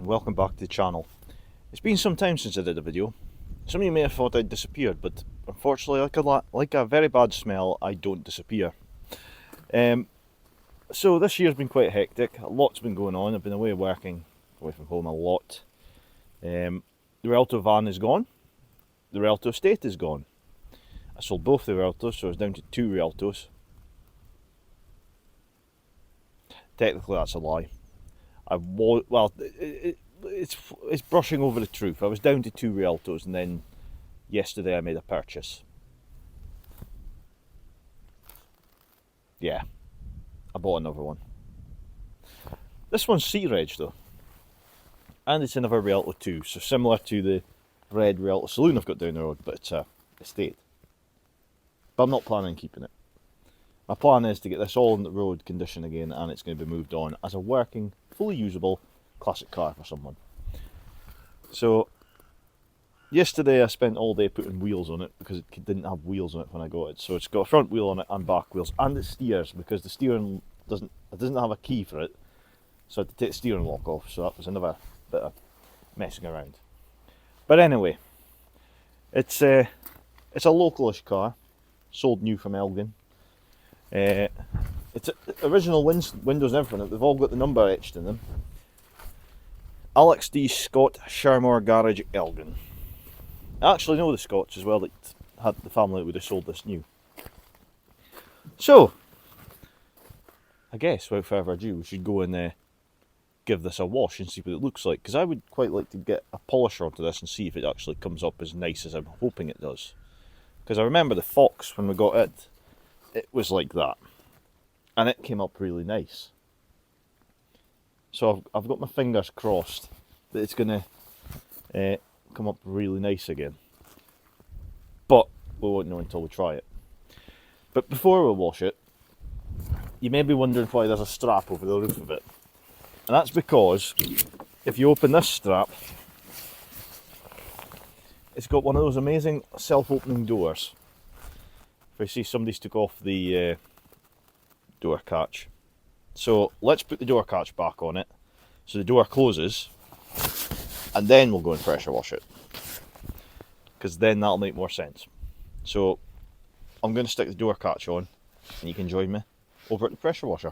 welcome back to the channel. It's been some time since I did a video. Some of you may have thought I'd disappeared, but unfortunately, like a very bad smell, I don't disappear. So this year's been quite hectic. A lot's been going on. I've been away working, away from home a lot. The Rialto van is gone. The Rialto estate is gone. I sold both the Rialtos, so I was down to 2 Rialtos. Technically, that's a lie. It's brushing over the truth. I was down to 2 Rialtos, and then yesterday I made a purchase. Yeah, I bought another one. This one's C-Reg though, and it's another Rialto too, so similar to the red Rialto saloon I've got down the road, but it's a estate. But I'm not planning on keeping it. My plan is to get this all in the road condition again, and it's going to be moved on as a working, fully usable classic car for someone. So yesterday I spent all day putting wheels on it because it didn't have wheels on it when I got it. So it's got a front wheel on it and back wheels, and it steers because the steering doesn't have a key for it. So I had to take the steering lock off, so that was another bit of messing around. But anyway, it's a localish car, sold new from Elgin. It's original windows and everything. They've all got the number etched in them. Alex D. Scott, Shermore Garage, Elgin. I actually know the Scots as well, that had the family that would have sold this new. So, I guess without further ado, we should go and give this a wash and see what it looks like, because I would quite like to get a polisher onto this and see if it actually comes up as nice as I'm hoping it does. Because I remember the Fox, when we got it was like that, and it came up really nice. So I've got my fingers crossed that it's going to come up really nice again. But we won't know until we try it. But before we wash it, you may be wondering why there's a strap over the roof of it. And that's because if you open this strap, it's got one of those amazing self-opening doors. If I see somebody's took off the door catch. So let's put the door catch back on it so the door closes, and then we'll go and pressure wash it, because then that'll make more sense. So I'm going to stick the door catch on, and you can join me over at the pressure washer.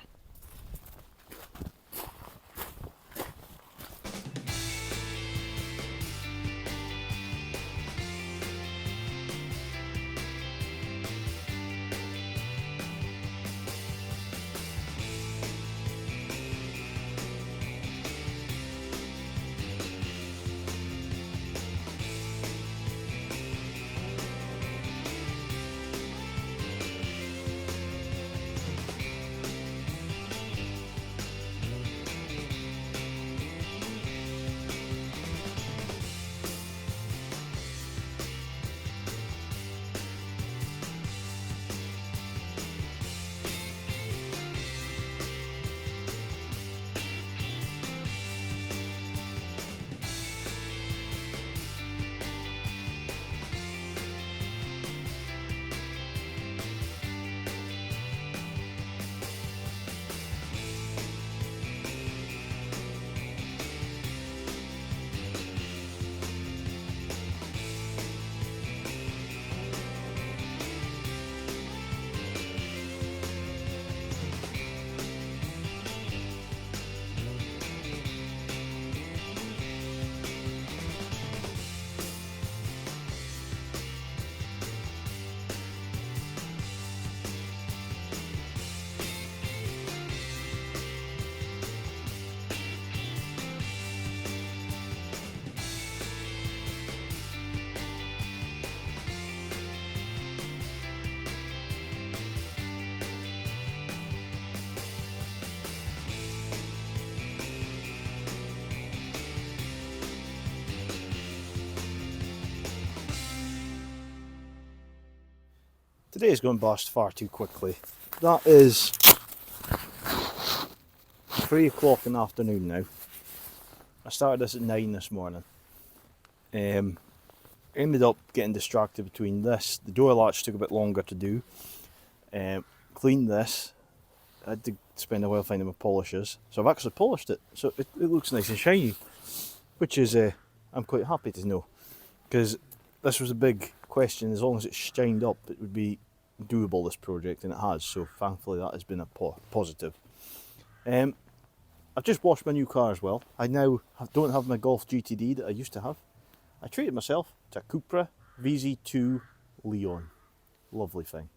Today is going past far too quickly. That is 3 o'clock in the afternoon now. I started this at 9 this morning. Ended up getting distracted between this. The door latch took a bit longer to do. Cleaned this. I had to spend a while finding my polishers. So I've actually polished it. So it looks nice and shiny. which is I'm quite happy to know, because this was a big question. As long as it's shined up, it would be doable, this project, and it has, so thankfully that has been a positive. I've just washed my new car as well. I now don't have my Golf GTD that I used to have. I treated myself to a Cupra VZ2 Leon. Lovely thing.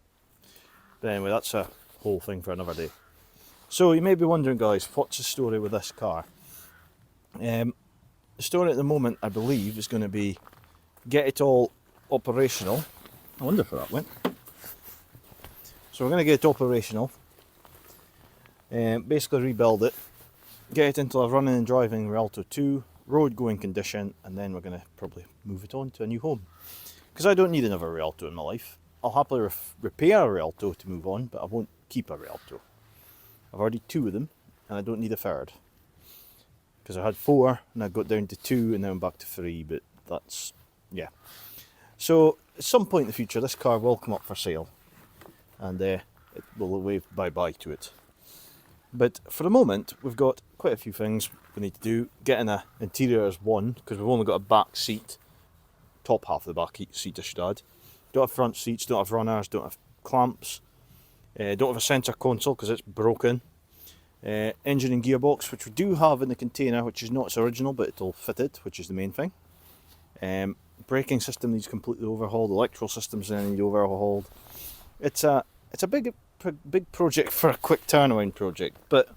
But anyway, that's a whole thing for another day. So you may be wondering, guys, what's the story with this car? The story at the moment, I believe, is going to be get it all operational. I wonder where that went. So we're going to get it operational, basically rebuild it, get it into a running and driving Rialto 2, road going condition, and then we're going to probably move it on to a new home. Because I don't need another Rialto in my life. I'll happily repair a Rialto to move on, but I won't keep a Rialto. I've already 2 of them, and I don't need a third. Because I had 4, and I got down to 2, and now I'm back to 3, but that's, yeah. So, at some point in the future, this car will come up for sale, and it will wave bye-bye to it. But for the moment, we've got quite a few things we need to do. Getting an interior as one, because we've only got a back seat, top half of the back seat I should add. Don't have front seats, don't have runners, don't have clamps, don't have a centre console because it's broken. Engine and gearbox, which we do have in the container, which is not its original, but it'll fit it, which is the main thing. Braking system needs completely overhauled, electrical systems then need overhauled. It's a big project for a quick turnaround project, but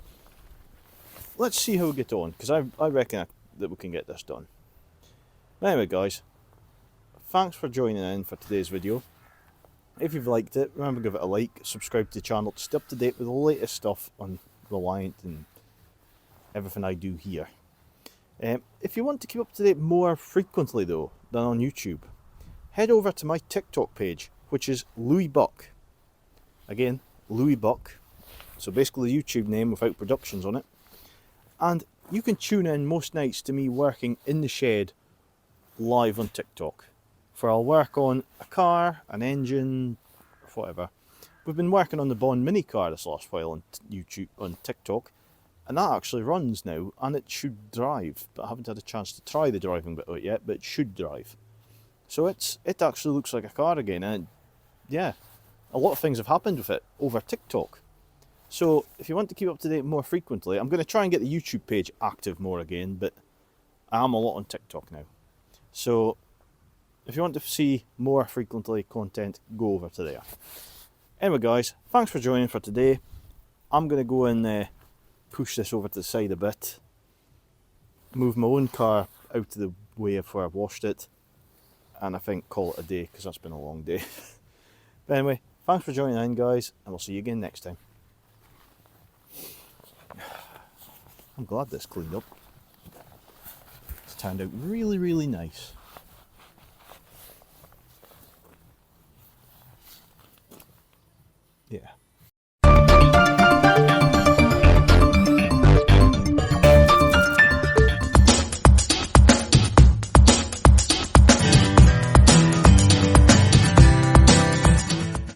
let's see how we get on, because I reckon that we can get this done. Anyway, guys, thanks for joining in for today's video. If you've liked it, remember to give it a like, subscribe to the channel to stay up to date with the latest stuff on Reliant and everything I do here. If you want to keep up to date more frequently though than on YouTube, head over to my TikTok page, which is Lewi Buch. Again, Lewi Buch. So basically the YouTube name without productions on it. And you can tune in most nights to me working in the shed live on TikTok. For I'll work on a car, an engine, whatever. We've been working on the Bond mini car this last while on YouTube, on TikTok, and that actually runs now, and it should drive. But I haven't had a chance to try the driving bit of it yet, but it should drive. So it actually looks like a car again, and yeah, a lot of things have happened with it over TikTok. So if you want to keep up to date more frequently, I'm going to try and get the YouTube page active more again, but I am a lot on TikTok now. So if you want to see more frequently content, go over to there. Anyway, guys, thanks for joining for today. I'm going to go and push this over to the side a bit, move my own car out of the way of where I've washed it, and I think call it a day, because that's been a long day. But anyway, thanks for joining in, guys, and we'll see you again next time. I'm glad this cleaned up. It's turned out really, really nice.